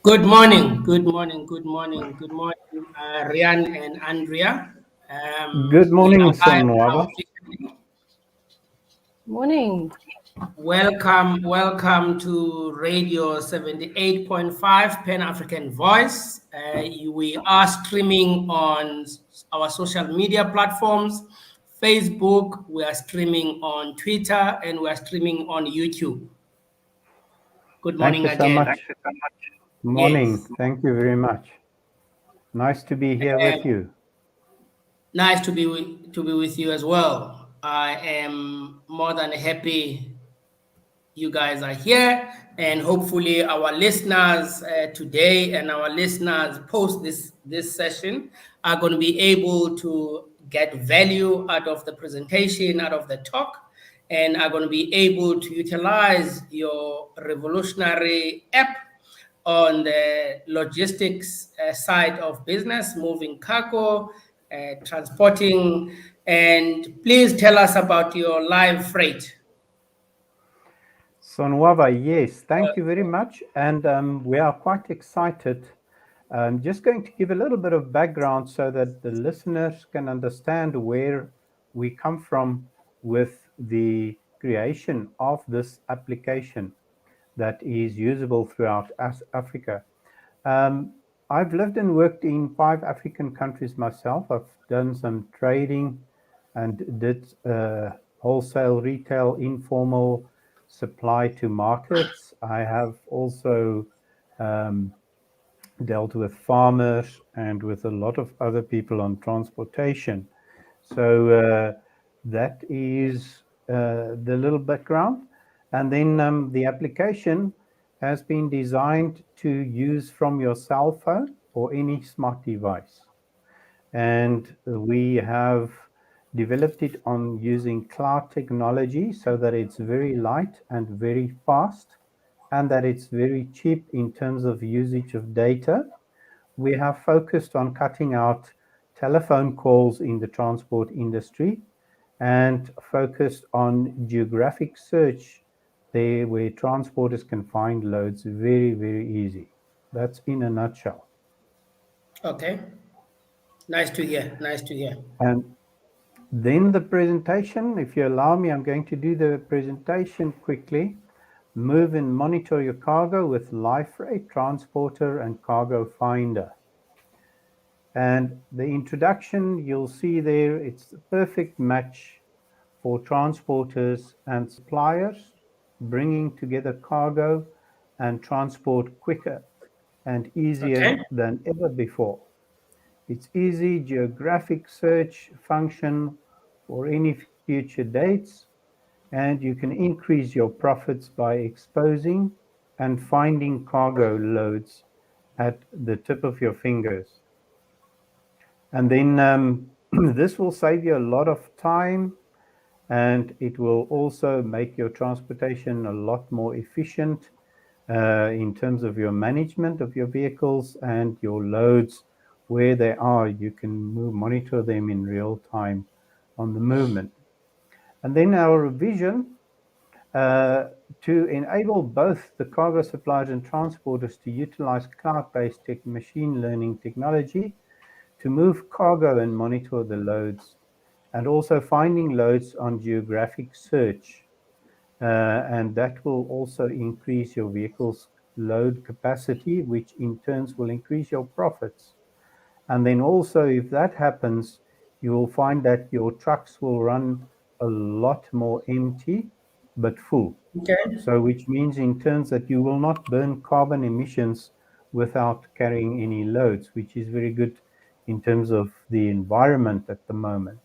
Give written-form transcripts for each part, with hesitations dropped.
Good morning, good morning, good morning, good morning, Rian and Andrea. Good We morning, are live now Sonwaba. officially. Morning. Welcome to Radio 78.5 Pan African Voice. We are streaming on our social media platforms Facebook, we are streaming on Twitter, and we are streaming on YouTube. Good Thank morning you so again. much. Morning. Yes. Thank you very much. Nice to be here with you. Nice to be with you as well. I am more than happy you guys are here, and hopefully our listeners today and our listeners post this session are going to be able to get value out of the presentation, out of the talk, and are going to be able to utilize your revolutionary app on the logistics side of business, moving cargo, transporting. And please tell us about your live freight. Sonwaba, yes, thank you very much. And we are quite excited. I'm just going to give a little bit of background so that the listeners can understand where we come from with the creation of this application that is usable throughout Africa. Um, I've lived and worked in 5 African countries myself. I've done some trading and did wholesale, retail, informal supply to markets. I have also um, dealt with farmers and with a lot of other people on transportation. So that is the little background. And then the application has been designed to use from your cell phone or any smart device. And we have developed it on using cloud technology so that it's very light and very fast, and that it's very cheap in terms of usage of data. We have focused on cutting out telephone calls in the transport industry and focused on geographic search there where transporters can find loads very, very easy. That's in a nutshell. Okay. Nice to hear. Nice to hear. And then the presentation, if you allow me, I'm going to do the presentation quickly. Move and monitor your cargo with Live Freight, Transporter, and Cargo Finder. And the introduction, you'll see there, it's the perfect match for transporters and suppliers, bringing together cargo and transport quicker and easier Okay. than ever before. It's easy geographic search function for any future dates, and you can increase your profits by exposing and finding cargo loads at the tip of your fingers. And then this will save you a lot of time, and it will also make your transportation a lot more efficient in terms of your management of your vehicles and your loads where they are. You can monitor them in real time on the movement. And then our vision uh, to enable both the cargo suppliers and transporters to utilize cloud-based machine learning technology to move cargo and monitor the loads, and also finding loads on geographic search. And that will also increase your vehicle's load capacity, which in turns will increase your profits. And then also, if that happens, you will find that your trucks will run a lot more empty but full. Okay. So, which means in turns that you will not burn carbon emissions without carrying any loads, which is very good in terms of the environment at the moment.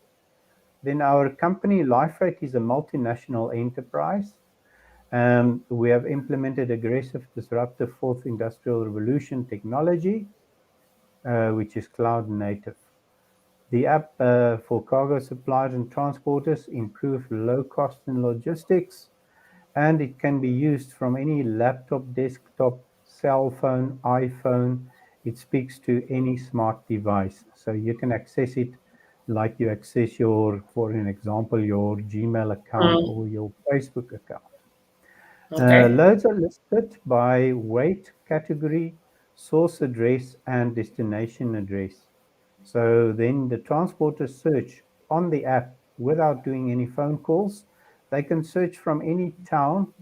Then our company, LifeRate, is a multinational enterprise. We have implemented aggressive, disruptive fourth industrial revolution technology, which is cloud native. The app for cargo suppliers and transporters improve low cost in logistics, and it can be used from any laptop, desktop, cell phone, iPhone. It speaks to any smart device. So you can access it like you access your, for an example, your Gmail account Mm, or your Facebook account. okay. Loads are listed by weight category source address, and destination address. So then the transporters search on the app without doing any phone calls. They can search from any town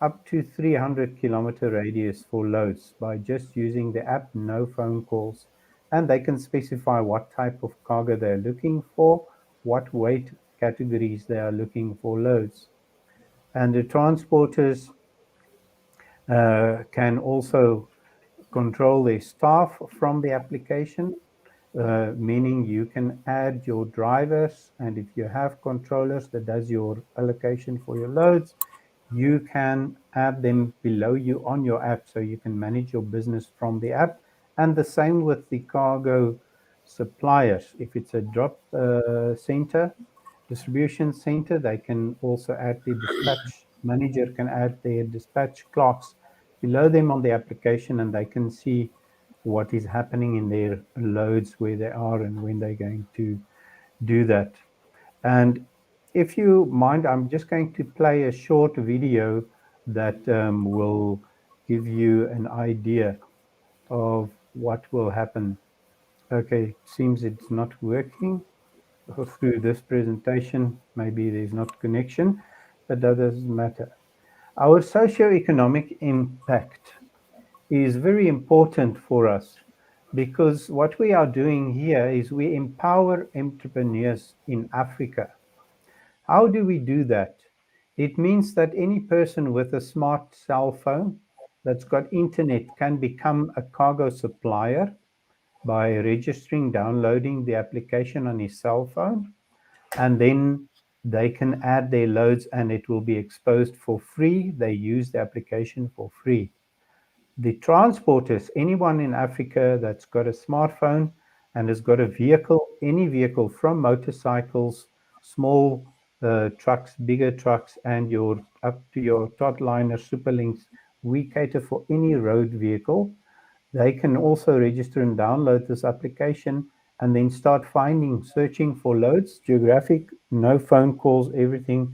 up to 300-kilometer radius for loads by just using the app, no phone calls. And they can specify what type of cargo they're looking for, what weight categories they are looking for loads. And the transporters can also control their staff from the application, meaning you can add your drivers, and if you have controllers that does your allocation for your loads, you can add them below you on your app so you can manage your business from the app. And the same with the cargo suppliers. If it's a drop center, distribution center, they can also add the dispatch manager, can add their dispatch clocks below them on the application, and they can see what is happening in their loads, where they are, and when they're going to do that. And if you mind, I'm just going to play a short video that will give you an idea of what will happen. Okay, it seems it's not working through this presentation. Maybe there's not connection, but that doesn't matter. Our socio-economic impact is very important for us because what we are doing here is we empower entrepreneurs in Africa. How do we do that? It means that any person with a smart cell phone that's got internet can become a cargo supplier by registering, downloading the application on his cell phone, and then they can add their loads and it will be exposed for free. They use the application for free. The transporters, anyone in Africa that's got a smartphone and has got a vehicle, any vehicle from motorcycles, small trucks, bigger trucks, and your up to your Totliner Superlinks, we cater for any road vehicle. They can also register and download this application and then start finding, searching for loads, geographic, no phone calls, everything.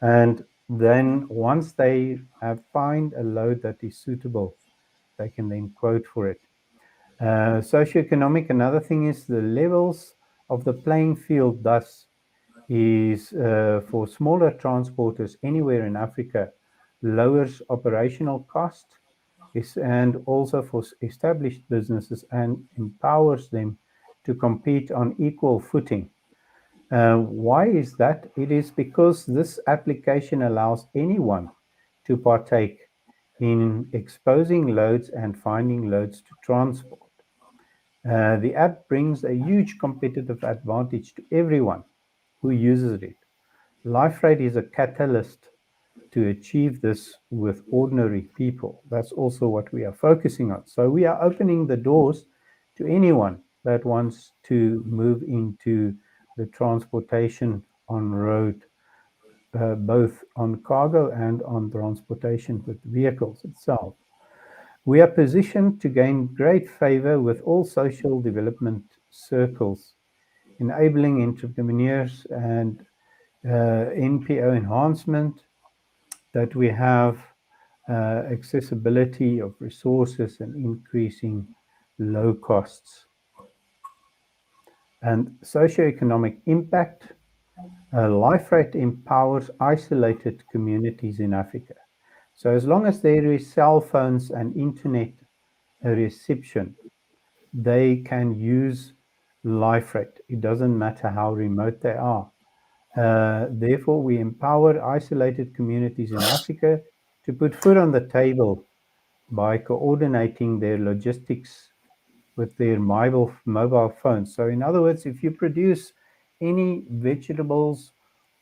And then once they have find a load that is suitable, they can then quote for it. Socioeconomic, another thing is the levels of the playing field, thus, is for smaller transporters anywhere in Africa, lowers operational cost and also for established businesses and empowers them to compete on equal footing. Why is that? It is because this application allows anyone to partake in exposing loads and finding loads to transport. The app brings a huge competitive advantage to everyone who uses it. Life rate is a catalyst to achieve this with ordinary people. That's also what we are focusing on. So we are opening the doors to anyone that wants to move into the transportation on road, both on cargo and on transportation with vehicles itself. We are positioned to gain great favor with all social development circles, enabling entrepreneurs and NPO enhancement, that we have accessibility of resources and increasing low costs. And socioeconomic impact, Life Rate empowers isolated communities in Africa. So as long as there is cell phones and internet reception, they can use Life Rate. It doesn't matter how remote they are. Therefore, we empower isolated communities in Africa to put food on the table by coordinating their logistics with their mobile phones. So, in other words, if you produce any vegetables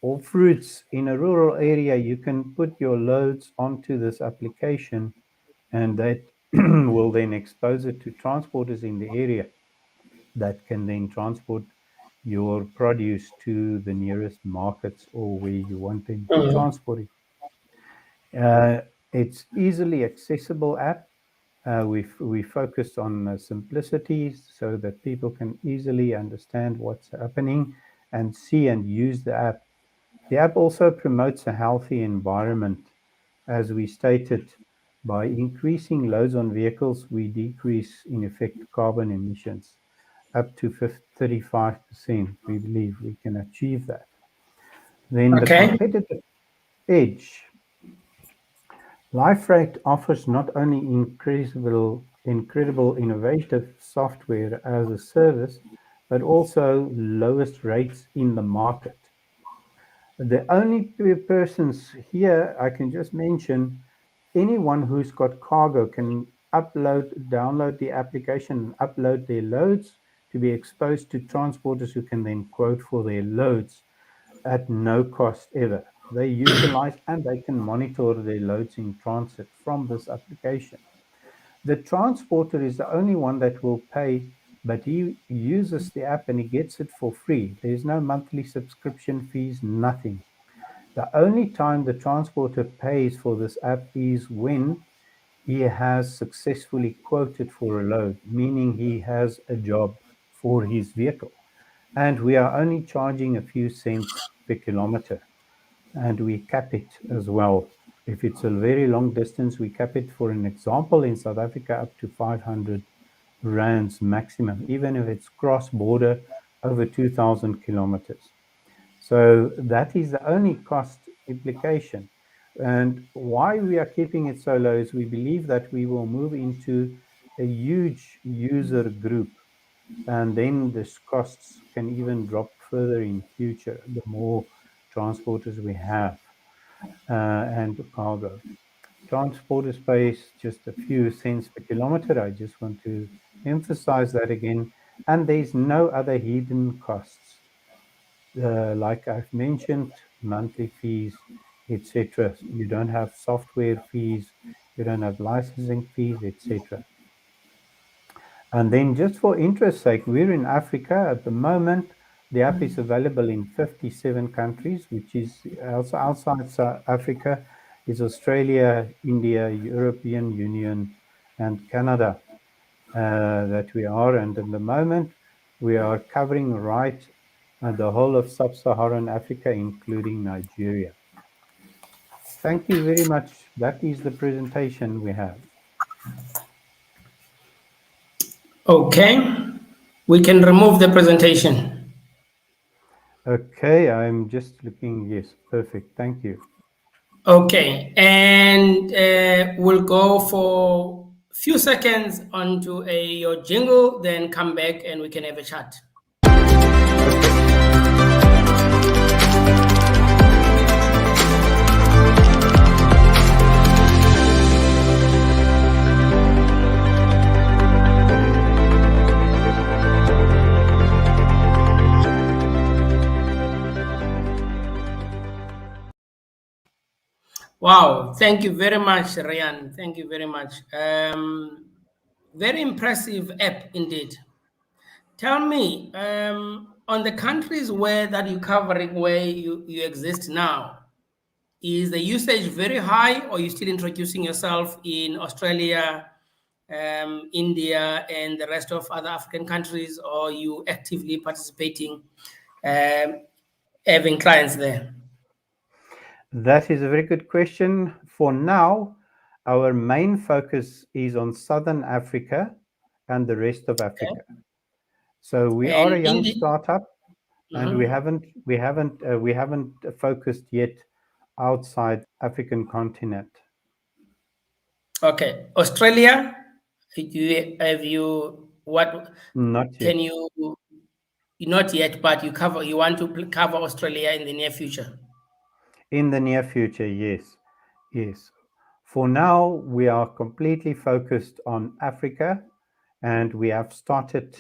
or fruits in a rural area, you can put your loads onto this application, and that will then expose it to transporters in the area that can then transport your produce to the nearest markets or where you want them to transport it. It's easily accessible app. We focus on simplicity so that people can easily understand what's happening and see and use the app. The app also promotes a healthy environment. As we stated, By increasing loads on vehicles, we decrease, in effect, carbon emissions up to 35%. We believe we can achieve that. Then the Okay. competitive edge. LifeRate offers not only incredible innovative software as a service, but also lowest rates in the market. The only persons here I can just mention, anyone who's got cargo can download the application and upload their loads to be exposed to transporters who can then quote for their loads at no cost ever. They utilize and they can monitor their loads in transit from this application. The transporter is the only one that will pay, but he uses the app and he gets it for free. There's no monthly subscription fees, nothing. The only time the transporter pays for this app is when he has successfully quoted for a load, meaning he has a job for his vehicle. And we are only charging a few cents per kilometer, and we cap it as well. If it's a very long distance, we cap it, for an example, in South Africa up to 500 rands maximum, even if it's cross border over 2,000 kilometers. So that is the only cost implication. And why we are keeping it so low is we believe that we will move into a huge user group, and then this costs can even drop further in future the more transporters we have, and cargo. Transporters pays just a few cents per kilometer. I just want to emphasize that again. And there's no other hidden costs, like I've mentioned, monthly fees, etc. You don't have software fees, you don't have licensing fees, etc. And then, just for interest sake, we're in Africa at the moment. The app is available in 57 countries, which is also outside South Africa, is Australia, India, European Union, and Canada, that we are. And at the moment, we are covering right the whole of sub-Saharan Africa, including Nigeria. Thank you very much. That is the presentation we have. Okay. We can remove the presentation. Okay, I'm just looking. Yes, perfect. Thank you. Okay. And we'll go for a few seconds onto your jingle, then come back and we can have a chat. Okay. Wow. Thank you very much, Ryan. Thank you very much. Very impressive app indeed. Tell me, on the countries where that you're covering, where you exist now, is the usage very high, or you still introducing yourself in Australia, India, and the rest of other African countries, or you actively participating, um, having clients there? That is a very good question. For now, our main focus is on Southern Africa and the rest of Okay. Africa. So we are a And young India. startup, and we Mhm. haven't focused yet outside African continent. Okay, Australia. Have you what Not can yet. you not yet, but you want to cover Australia in the near future? In the near future, yes. Yes. For now, we are completely focused on Africa, and we have started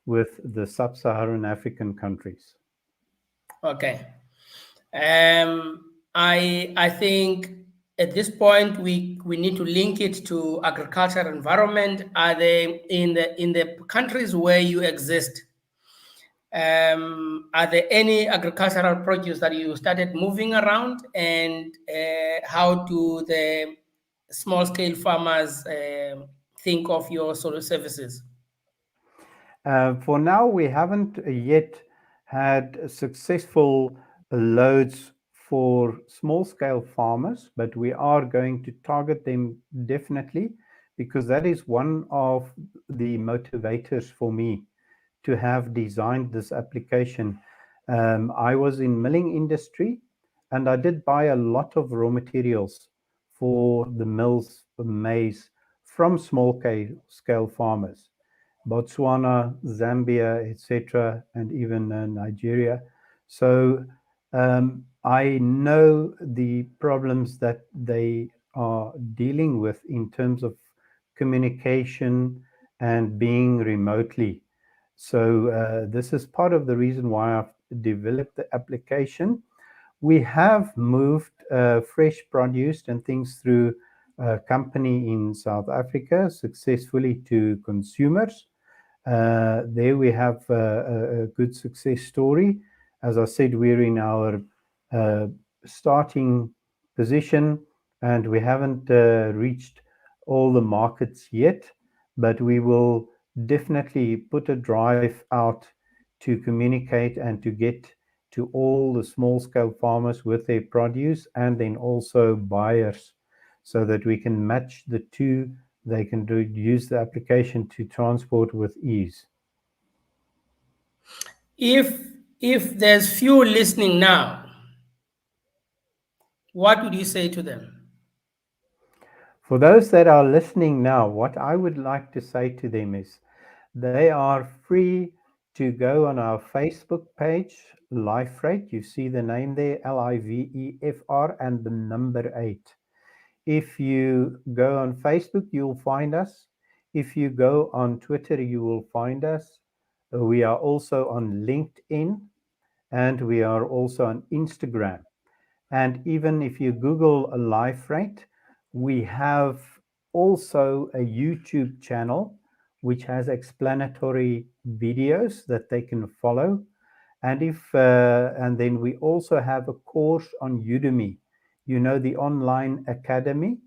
with the sub-Saharan African countries. Okay. I think at this point we need to link it to agriculture environment. Are they in the countries where you exist? Are there any agricultural produce that you started moving around, and how do the small scale farmers think of your solo services? For now, we haven't yet had successful loads for small scale farmers, but we are going to target them definitely, because that is one of the motivators for me to have designed this application. I was in milling industry, and I did buy a lot of raw materials for the mills for maize from small scale farmers, Botswana, Zambia, etc., and even Nigeria. So I know the problems that they are dealing with in terms of communication and being remotely. So this is part of the reason why I've developed the application. We have moved fresh produce and things through a company in South Africa successfully to consumers. There we have a good success story. As I said, we're in our uh, starting position, and we haven't reached all the markets yet, but we will definitely put a drive out to communicate and to get to all the small scale farmers with their produce, and then also buyers, so that we can match the two. They can use the application to transport with ease. If there's few listening now, what would you say to them? For those that are listening now, what I would like to say to them is they are free to go on our Facebook page, LifeRate. You see the name there, LIVEFR, and the number 8. If you go on Facebook, you'll find us. If you go on Twitter, you will find us. We are also on LinkedIn, and we are also on Instagram. And even if you Google a life rate, we have also a YouTube channel which has explanatory videos that they can follow. And then we also have a course on Udemy. You know, the online academy.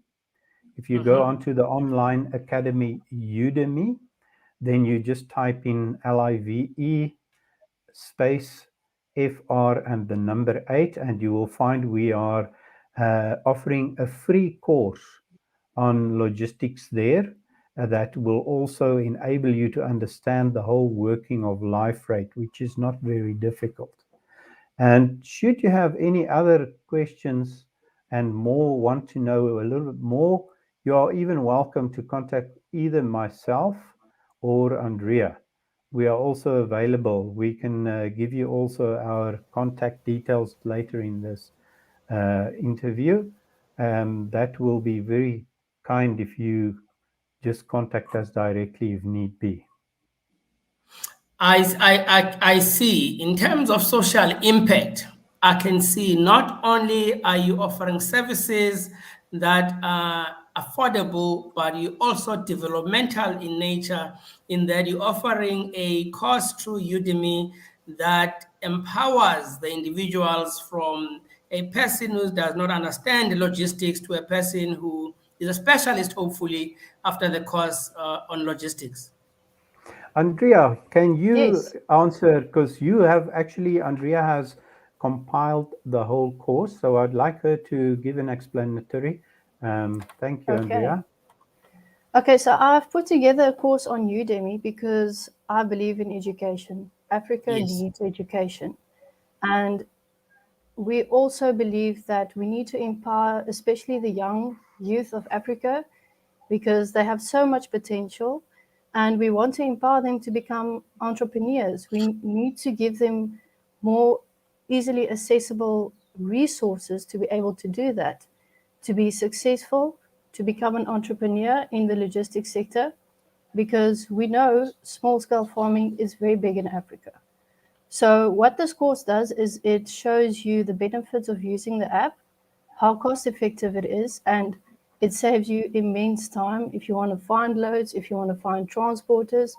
If you go Mhm. onto the online academy Udemy, then you just type in LIVE space FR and the number 8, and you will find we are offering a free course on logistics there that will also enable you to understand the whole working of life rate, which is not very difficult. And should you have any other questions and more, want to know a little bit more, you are even welcome to contact either myself or Andrea. We are also available. We can give you also our contact details later in this interview. That will be very kind if you just contact us directly if need be. I see. In terms of social impact, I can see not only are you offering services that are affordable, but you also developmental in nature, in that you're offering a course through Udemy that empowers the individuals from a person who does not understand the logistics to a person who is a specialist, hopefully, after the course on logistics. Andrea, can you Yes. answer? Because you have actually, Andrea has compiled the whole course, so I'd like her to give an explanatory. Thank you, Okay. Andrea. Okay, so I've put together a course on Udemy because I believe in education. Africa Yes. needs education. And we also believe that we need to empower, especially the young youth of Africa, because they have so much potential. And we want to empower them to become entrepreneurs. We need to give them more easily accessible resources to be able to do that, to be successful, to become an entrepreneur in the logistics sector, because we know small scale farming is very big in Africa. So, what this course does is it shows you the benefits of using the app, how cost effective it is, and it saves you immense time if you want to find loads, if you want to find transporters.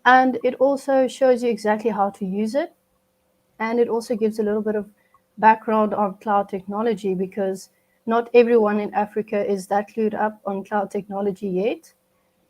And it also shows you exactly how to use it. And it also gives a little bit of background on cloud technology because not everyone in Africa is that clued up on cloud technology yet.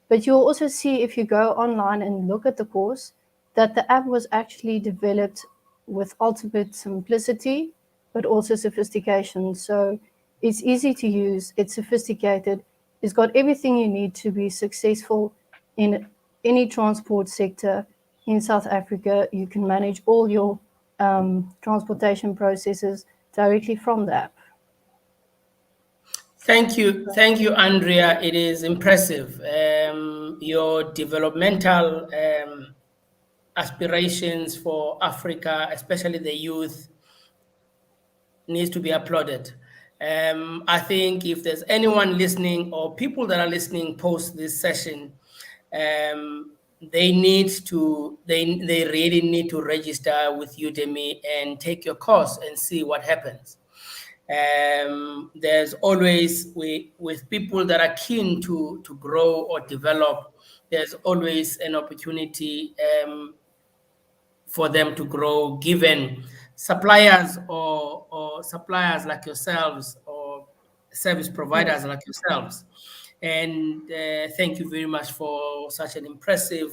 But you'll also see if you go online and look at the course that the app was actually developed with ultimate simplicity but also sophistication. So it's easy to use, it's sophisticated, it's got everything you need to be successful in any transport sector in South Africa. You can manage all your transportation processes directly from the app. Thank you, Andrea. It is impressive. Your developmental aspirations for Africa, especially the youth, needs to be applauded. I think if there's anyone listening or people that are listening post this session, they really need to register with Udemy and take your course and see what happens. There's always with people that are keen to grow or develop. There's always an opportunity for them to grow, given suppliers or suppliers like yourselves or service providers Yes. like yourselves. And thank you very much for such an impressive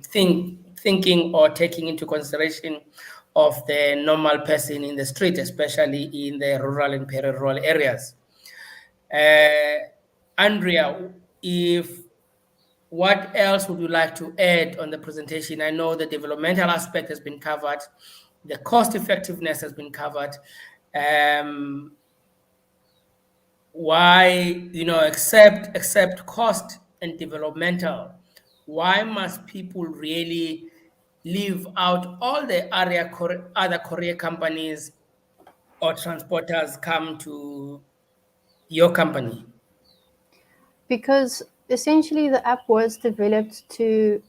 thinking or taking into consideration of the normal person in the street, especially in the rural and peri-rural areas. Andrea, if what else would you like to add on the presentation? I know the developmental aspect has been covered, the cost effectiveness has been covered. Um, why, except cost and developmental, why must people really leave out all the other courier companies or transporters come to your company? Because essentially the app was developed to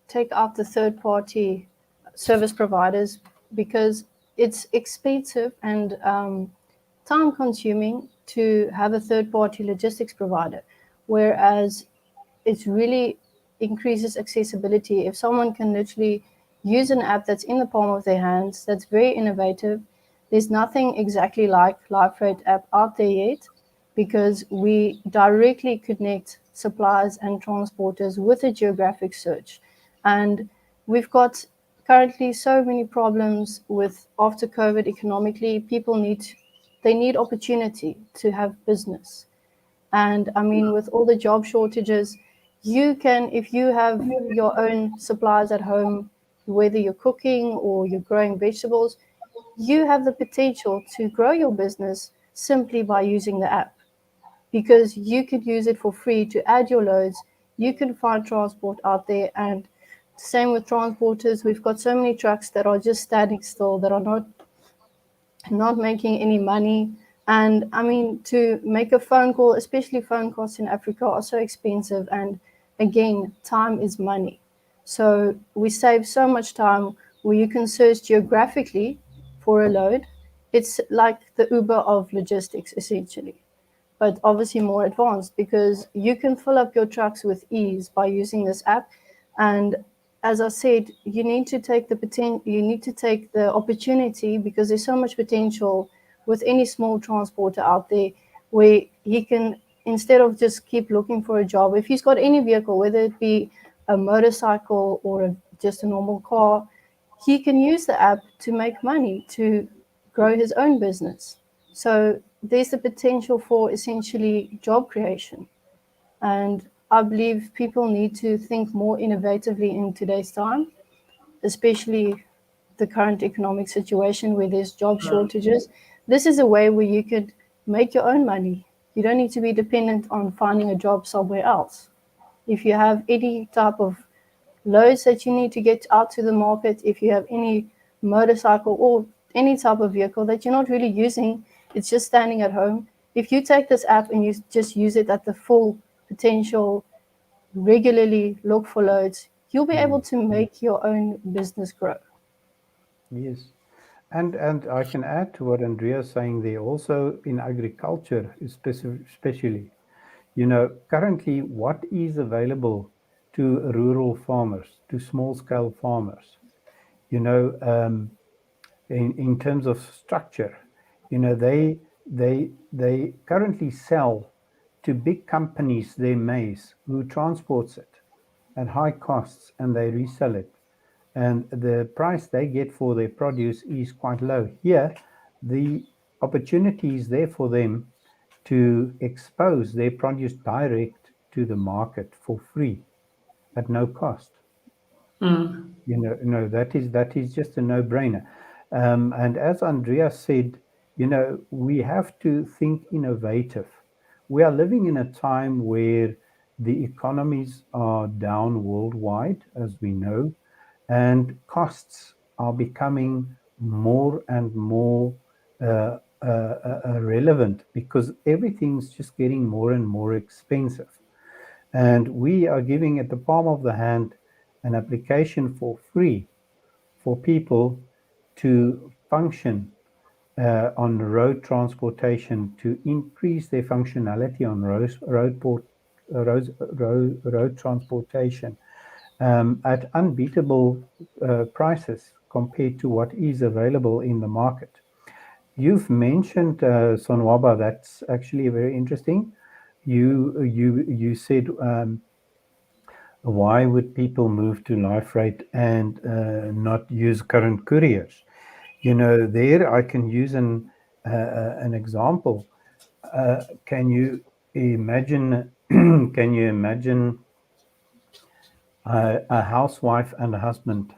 take out the third party service providers, because it's expensive and time consuming to have a third party logistics provider, whereas it really increases accessibility. If someone can literally use an app that's in the palm of their hands, that's very innovative. There's nothing exactly like Live Freight app out there yet, because we directly connect suppliers and transporters with a geographic search. And we've got currently so many problems with after COVID economically. They need opportunity to have business. And I mean, with all the job shortages, if you have your own supplies at home, whether you're cooking or you're growing vegetables, you have the potential to grow your business simply by using the app, because you could use it for free to add your loads. You can find transport out there. And same with transporters, we've got so many trucks that are just standing still, that are not making any money. And I mean, to make a phone call, especially phone calls in Africa, are so expensive. And again, time is money. So we save so much time where you can search geographically for a load. It's like the Uber of logistics, essentially, but obviously more advanced, because you can fill up your trucks with ease by using this app. And as I said, you need to take the opportunity, because there's so much potential with any small transporter out there, where he can, instead of just keep looking for a job, if he's got any vehicle, whether it be a motorcycle or just a normal car, he can use the app to make money, to grow his own business. So there's the potential for essentially job creation. And I believe people need to think more innovatively in today's time, especially the current economic situation where there's job shortages. This is a way where you could make your own money. You don't need to be dependent on finding a job somewhere else. If you have any type of loads that you need to get out to the market, if you have any motorcycle or any type of vehicle that you're not really using, it's just standing at home. If you take this app and you just use it at the full potential, regularly look for loads, you'll be able to make your own business grow. Yes. And I can add to what Andrea's saying there also in agriculture, especially. Currently, what is available to rural farmers, to small scale farmers? You know, in terms of structure, they currently sell to big companies their maize, who transports it at high costs, and they resell it, and the price they get for their produce is quite low. Here, the opportunity is there for them to expose their produce direct to the market for free at no cost. Mm. That is just a no-brainer. And as Andrea said, we have to think innovative. We are living in a time where the economies are down worldwide, as we know, and costs are becoming more and more relevant because everything's just getting more and more expensive. And we are giving at the palm of the hand an application for free for people to function on road transportation, to increase their functionality on road transportation at unbeatable prices compared to what is available in the market. You've mentioned Sonwaba. That's actually very interesting. You said, why would people move to life rate and not use current couriers? There I can use an example. Can you imagine? Can you imagine a housewife and a husband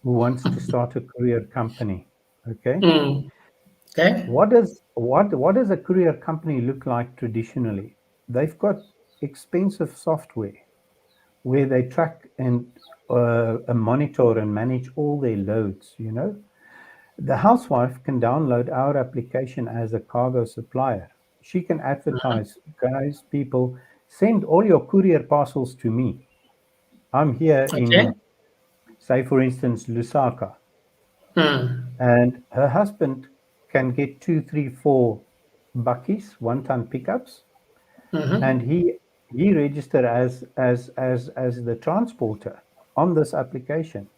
who wants to start a courier company? Okay, Mm. Okay. what does a courier company look like traditionally? They've got expensive software where they track and monitor and manage all their loads. The housewife can download our application as a cargo supplier. She can advertise, guys, people, send all your courier parcels to me. I'm here Okay. in, say, for instance, Lusaka, Mm. and her husband can get two, three, four buckies, 1 ton pickups, and Mm-hmm. he register as the transporter on this application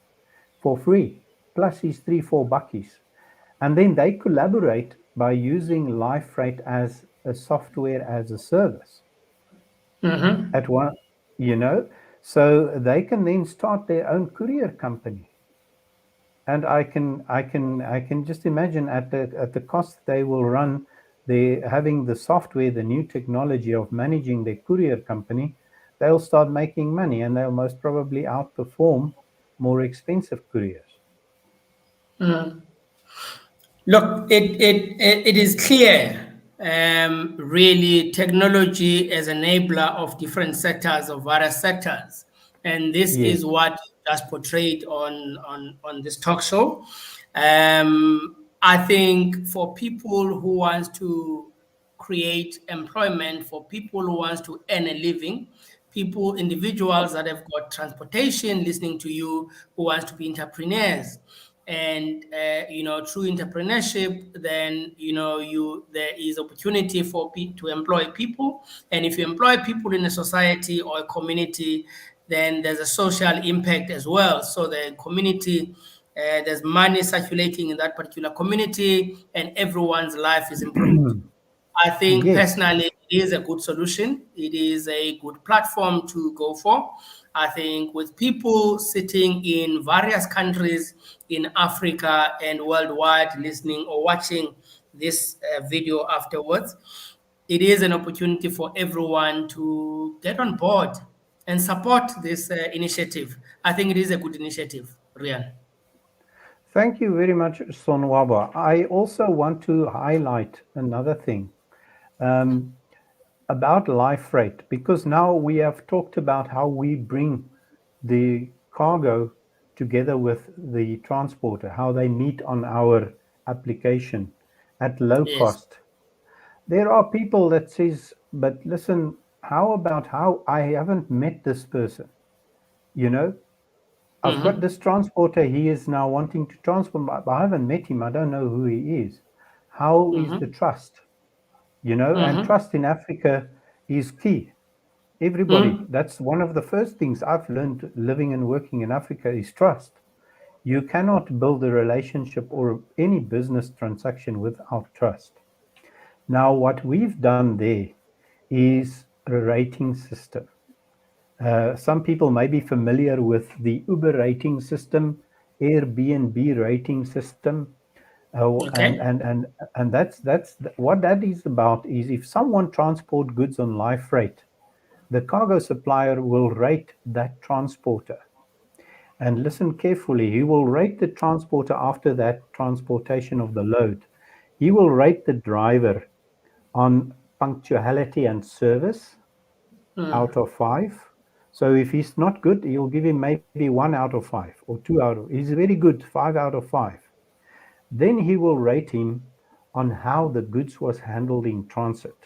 for free, plus his three, four buckies. And then they collaborate by using Live Freight as a software as a service Mm-hmm. at one, you know, so they can then start their own courier company. And I can just imagine at the cost they will run, they having the software, the new technology of managing their courier company, they'll start making money and they'll most probably outperform more expensive couriers. Mm. Look, it is clear, really, technology as enabler of different sectors, of various sectors. And this Yes. is what just portrayed on this talk show. I think for people who wants to create employment, for people who wants to earn a living, individuals that have got transportation listening to you, who wants to be entrepreneurs, and through entrepreneurship, then there is opportunity for to employ people. And if you employ people in a society or a community, then there's a social impact as well. So the community, there's money circulating in that particular community, and everyone's life is improved. I think Yes. personally it is a good solution. It is a good platform to go for. I think with people sitting in various countries in Africa and worldwide listening or watching this video afterwards, it is an opportunity for everyone to get on board and support this initiative. I think it is a good initiative, Rian. Thank you very much, Sonwaba. I also want to highlight another thing um, about life rate, because now we have talked about how we bring the cargo together with the transporter, how they meet on our application at low Yes. cost. There are people that says, but listen, how about how I haven't met this person? You know, I've got Mm-hmm. this transporter. He is now wanting to transport, but I haven't met him. I don't know who he is. How is the Mm-hmm. trust? And Mm-hmm. trust in Africa is key. Everybody, Mm-hmm. that's one of the first things I've learned living and working in Africa is trust. You cannot build a relationship or any business transaction without trust. Now, what we've done there is a rating system. Some people may be familiar with the Uber rating system, Airbnb rating system. Oh, Okay. and what that is about is if someone transport goods on live freight, the cargo supplier will rate that transporter. And listen carefully, he will rate the transporter after that transportation of the load. He will rate the driver on punctuality and service out Mm, of 5. So if he's not good, you'll give him maybe 1 out of 5 or 2 out of. He's very good, 5 out of 5. Then he will rate him on how the goods was handled in transit.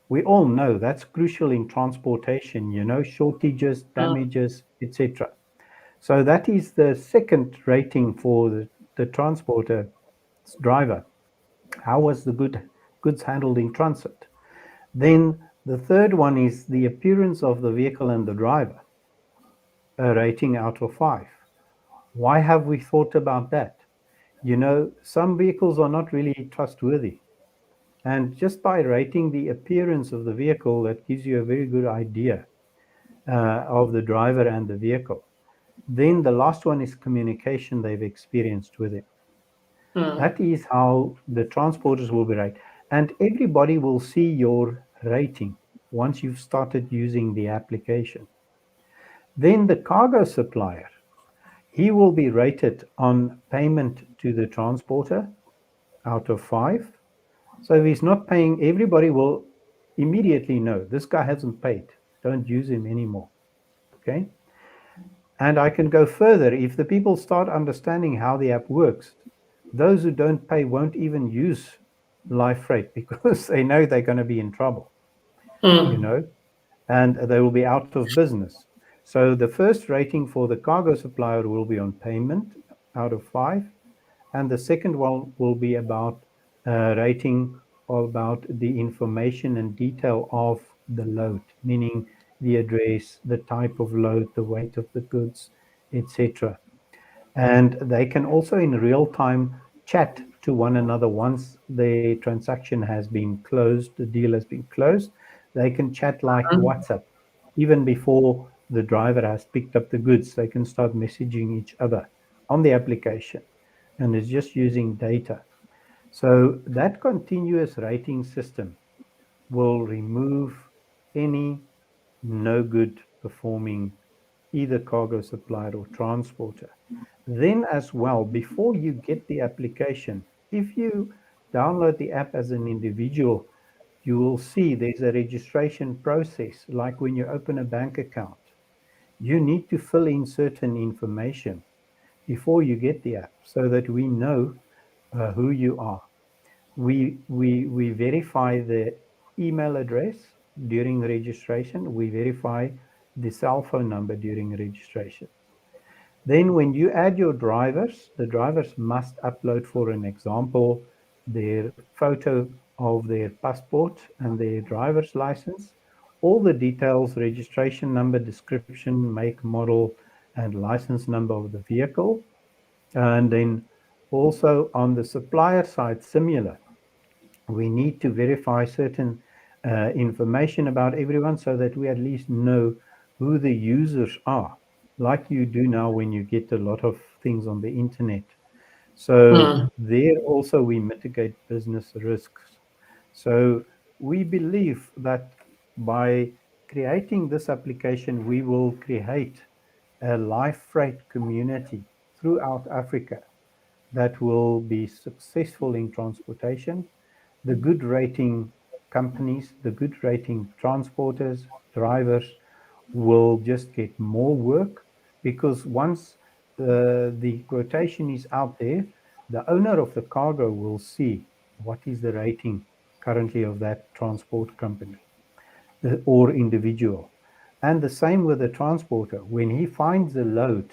We all know that's crucial in transportation, shortages, mm, damages, etc. So that is the second rating for the transporter driver. How was the goods handled in transit? Then the third one is the appearance of the vehicle and the driver, a rating out of 5. Why have we thought about that? Some vehicles are not really trustworthy. And just by rating the appearance of the vehicle, that gives you a very good idea of the driver and the vehicle. Then the last one is communication they've experienced with him. That mm, is how the transporters will be rated. And everybody will see your rating once you've started using the application. Then the cargo supplier, he will be rated on payment to the transporter out of 5. So if he's not paying, everybody will immediately know this guy hasn't paid. Don't use him anymore. Okay. And I can go further. If the people start understanding how the app works, those who don't pay won't even use live freight because they know they're going to be in trouble, you mm. know, and they will be out of business. So the first rating for the cargo supplier will be on payment out of 5. And the second one will be about rating about the information and detail of the load, meaning the address, the type of load, the weight of the goods, etc. And they can also in real time chat to one another once the transaction has been closed, the deal has been closed. They can chat like Mm. WhatsApp. Even before the driver has picked up the goods, they can start messaging each other on the application. And it's just using data. So that continuous rating system will remove any no good performing either cargo supplier or transporter. Then, as well, before you get the application, if you download the app as an individual, you will see there's a registration process, like when you open a bank account. You need to fill in certain information before you get the app so that we know who you are. We verify the email address during registration. We verify the cell phone number during registration. Then when you add your drivers, the drivers must upload, for an example, their photo of their passport and their driver's license, all the details, registration number, description, make, model, and license number of the vehicle. And then also on the supplier side, similar. We need to verify certain information about everyone so that we at least know who the users are, like you do now when you get a lot of things on the internet. So Mm. there also we mitigate business risks. So we believe that by creating this application, we will create a live freight community throughout Africa that will be successful in transportation. The good rating companies, the good rating transporters, drivers will just get more work because once the quotation is out there, the owner of the cargo will see what is the rating currently of that transport company or individual. And the same with the transporter. When he finds a load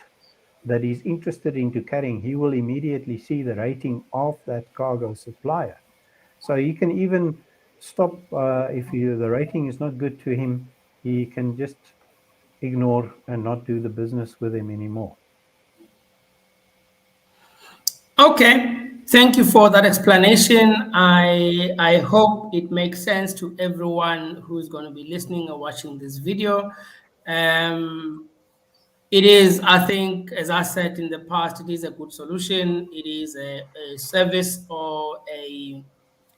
that he's interested into carrying, he will immediately see the rating of that cargo supplier. So he can even stop if the rating is not good to him, he can just ignore and not do the business with him anymore. Okay. Thank you for that explanation. I hope it makes sense to everyone who's going to be listening or watching this video. Um, It is, I think, as I said in the past, it is a good solution. It is a service or a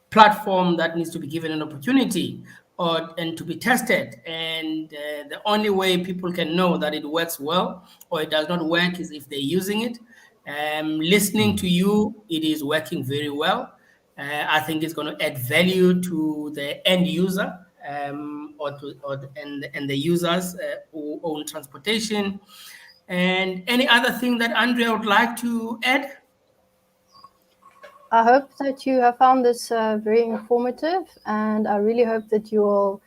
platform that needs to be given an opportunity and to be tested. And the only way people can know that it works well or it does not work is if they're using it. Listening to you, it is working very well. I think it's going to add value to the end user, and the users who own transportation. And any other thing that Andrea would like to add? I hope that you have found this very informative, and I really hope that you will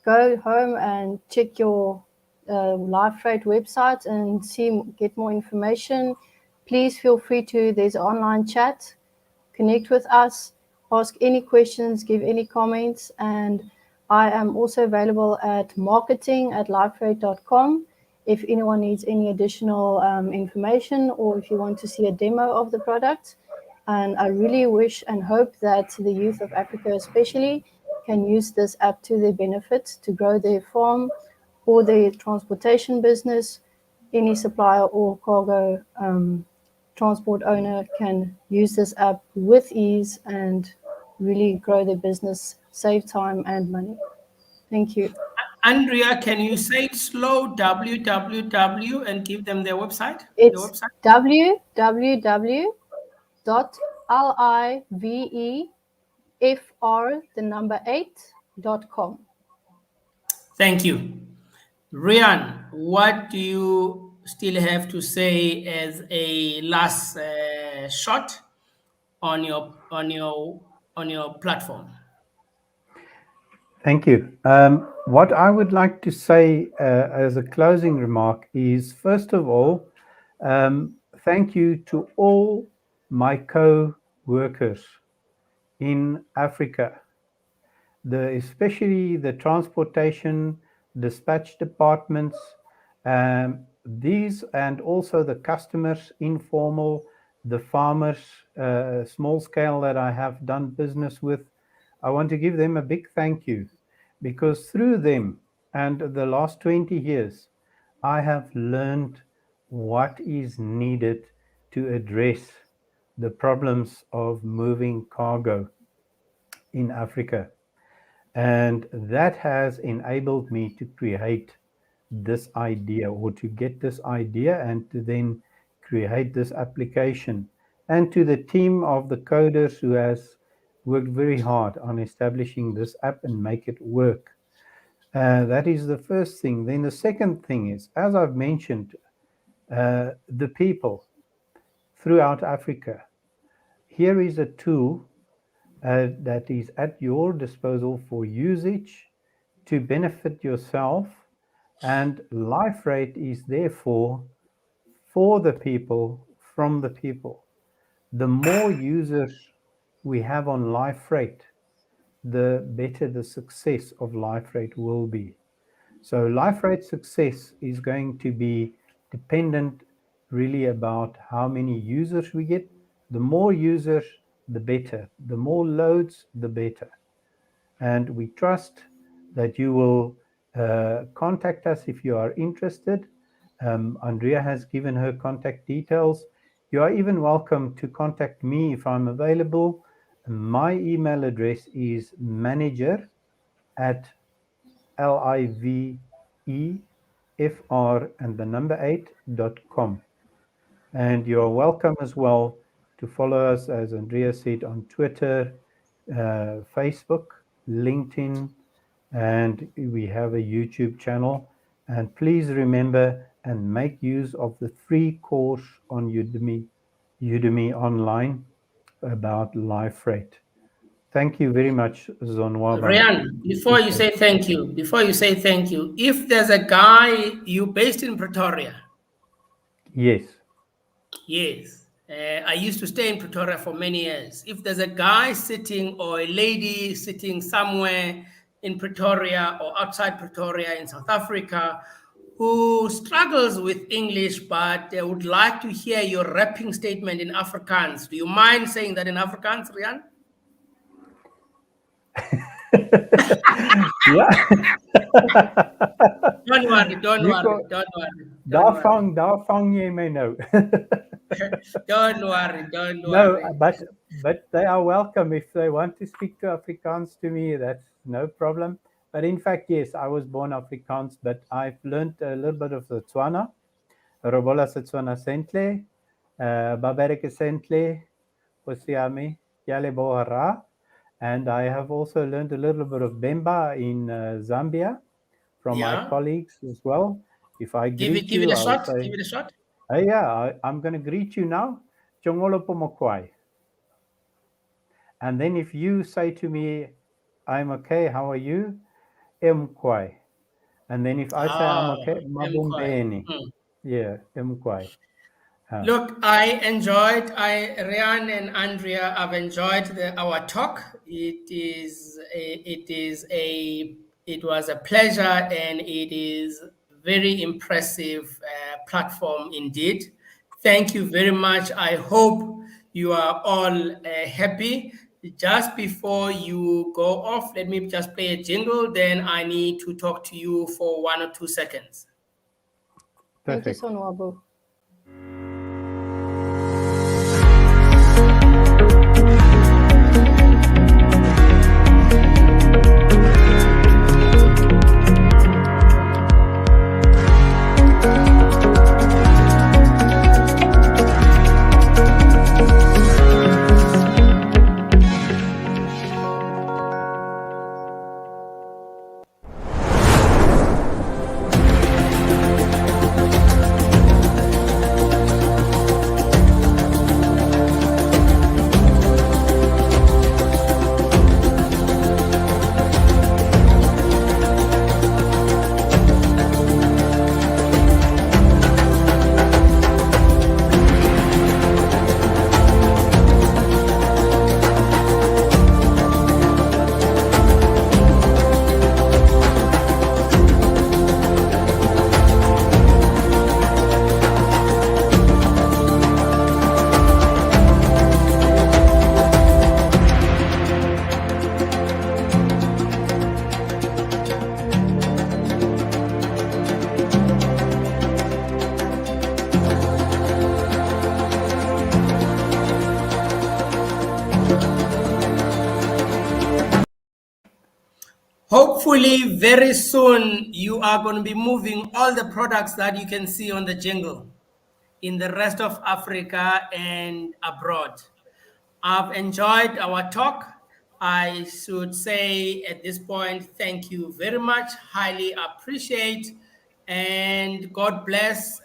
go home and check your Live Freight website and get more information. Please feel free to, there's an online chat, connect with us, ask any questions, give any comments, and I am also available at marketing@livefreight.com if anyone needs any additional information or if you want to see a demo of the product. And I really wish and hope that the youth of Africa, especially, can use this app to their benefit to grow their farm or their transportation business. Any supplier or cargo transport owner can use this app with ease and really grow their business, save time and money. Thank you. Andrea, can you say it slow, www, and give them their website? Your It's website? www.livefr8.com. Thank you. Rian, what do you still have to say as a last shot on your platform? Thank you. What I would like to say as a closing remark is, first of all, thank you to all my co-workers in Africa, especially the transportation, dispatch departments, these and also the customers, informal, the farmers, small scale that I have done business with. I want to give them a big thank you because through them and the last 20 years, I have learned what is needed to address the problems of moving cargo in Africa. And that has enabled me to create this idea or to get this idea and to then create this application. And to the team of the coders who has worked very hard on establishing this app and make it work. That is the first thing. Then the second thing is, as I've mentioned, the people throughout Africa. Here is a tool that is at your disposal for usage to benefit yourself, and life rate is therefore for the people, from the people. The more users we have on life rate, the better the success of life rate will be. So life rate success is going to be dependent really about how many users we get. The more users, the better. The more loads, the better. And we trust that you will contact us if you are interested. Andrea has given her contact details. You are even welcome to contact me if I'm available. My email address is manager at livefr and the number 8.com. And you're welcome as well to follow us, as Andrea said, on Twitter, Facebook, LinkedIn, and we have a YouTube channel. And please remember and make use of the free course on Udemy online about live freight. Thank you very much, Zonwaba. Rian, before you say thank you, if there's a guy you based in Pretoria, Yes. yes, I used to stay in Pretoria for many years. If there's a guy sitting or a lady sitting somewhere in Pretoria or outside Pretoria in South Africa who struggles with English but they would like to hear your rapping statement in Afrikaans, do you mind saying that in Afrikaans, Rian? Yeah. Don't worry, don't You worry, go, don't worry, don't worry. daar vang jy my nou. Don't worry, don't No, worry. but they are welcome if they want to speak to Afrikaans to me. That's no problem. But in fact, yes, I was born Afrikaans, but I've learned a little bit of the Tswana. Robola se Tswana sentle, Babereke sentle, Posiami, Yale Bohara. And I have also learned a little bit of Bemba in Zambia from my Yeah, colleagues as well. If I greet give it you, a I'll shot. say, Give it a shot. hey, yeah, I'm going to greet you now. Chongolo Pomokwai. And then if you say to me, I'm okay, how are you? Mkwai. And then if I say I'm Ah, okay, Mkwai. Mabumbeni. Yeah, Mkwai. Look, Ryan and Andrea, I've enjoyed our talk. It was a pleasure, and it is very impressive platform indeed. Thank you very much. I hope you are all happy. Just before you go off, let me just play a jingle. Then I need to talk to you for 1 or 2 seconds. Thank you, Perfect. Sonwabu. Hopefully, very soon, you are going to be moving all the products that you can see on the jingle in the rest of Africa and abroad. I've enjoyed our talk. I should say at this point, thank you very much. Highly appreciate. And God bless